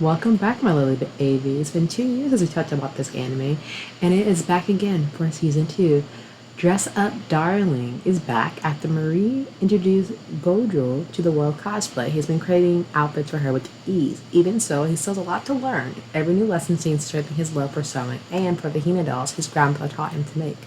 Welcome back, my lovely baby. It's been 2 years since we talked about this anime, and it is back again for season 2. Dress Up Darling is back after Marie introduced Gojou to the world cosplay. He's been creating outfits for her with ease. Even so, he still has a lot to learn. Every new lesson seems to strengthen his love for sewing and for the hina dolls his grandpa taught him to make.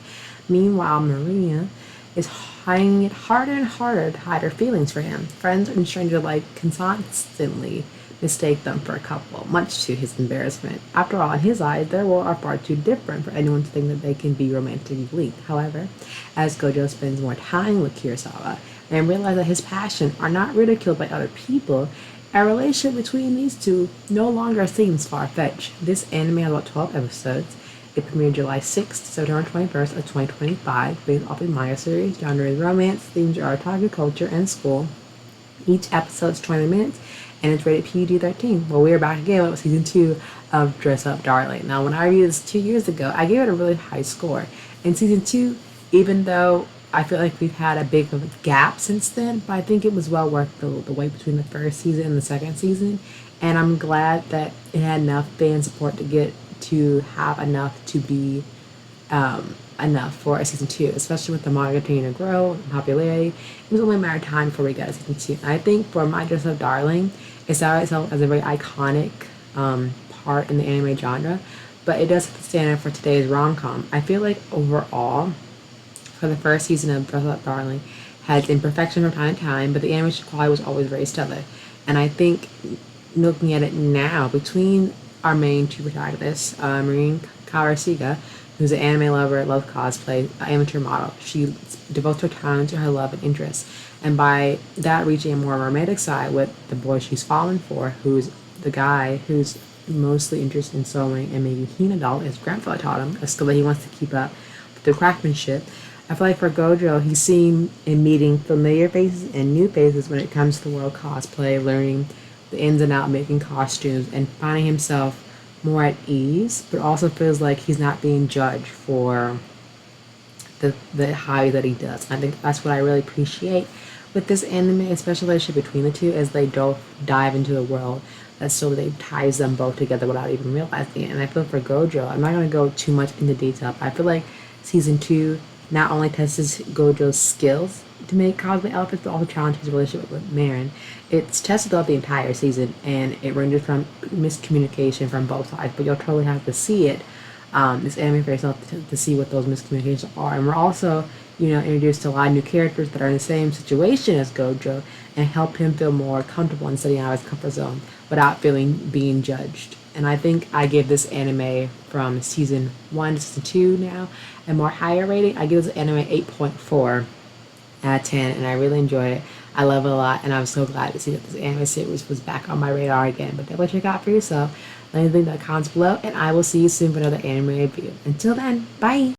Meanwhile, Maria is finding it harder and harder to hide her feelings for him. Friends and strangers alike constantly mistake them for a couple, much to his embarrassment. After all, in his eyes, their worlds are far too different for anyone to think that they can be romantically linked. However, as Gojo spends more time with Kurosawa and realizes that his passions are not ridiculed by other people, a relationship between these two no longer seems far-fetched. This anime has about 12 episodes. It premiered July 6th to September 21st of 2025, based off a manga series. Genre is romance, themes are otaku culture and school. Each episode is 20 minutes, and it's rated PG-13. Well, we are back again with season 2 of Dress Up Darling. Now, when I reviewed this 2 years ago, I gave it a really high score. In season 2, even though I feel like we've had a big gap since then, but I think it was well worth the wait between the first season and the second season. And I'm glad that it had enough fan support to have enough to be enough for a season 2, especially with the manga continuing to grow in popularity. It was only a matter of time before we got a season 2. And I think for My Dress Up Darling, it saw itself as a very iconic part in the anime genre, but it does set the standard for today's rom-com. I feel like overall, for the first season of Dress Up Darling, had imperfections from time to time, but the animation quality was always very stellar. And I think looking at it now, between our main two protagonists, Marin Kitagawa, who's an anime lover, loves cosplay, an amateur model. She devotes her time to her love and interests. And by that reaching a more romantic side with the boy she's fallen for, who's the guy who's mostly interested in sewing and making hina doll, his grandfather taught him, a skill that he wants to keep up with the craftsmanship. I feel like for Gojo, he's seen in meeting familiar faces and new faces when it comes to the world cosplay, learning the ins and outs, making costumes, and finding himself more at ease, but also feels like he's not being judged for the hobby that he does. And I think that's what I really appreciate with this anime, especially the relationship between the two, as they both dive into the world that slowly ties them both together without even realizing it. And I feel for Gojo, I'm not going to go too much into detail, but I feel like season 2 not only tests Gojo's skills to make cosplay outfits, but also challenges his relationship with Marin. It's tested throughout the entire season, and it ranges from miscommunication from both sides, but you'll totally have to see it, this anime for yourself, to see what those miscommunications are. And we're also, introduced to a lot of new characters that are in the same situation as Gojo, and help him feel more comfortable in stepping out of his comfort zone without being judged. And I think I give this anime from season 1 to season 2 now a more higher rating. I give this anime 8.4 out of 10, and I really enjoyed it. I love it a lot, and I'm so glad to see that this anime series was back on my radar again. But definitely check out for yourself. Let me leave the comments below, and I will see you soon for another anime review. Until then, bye!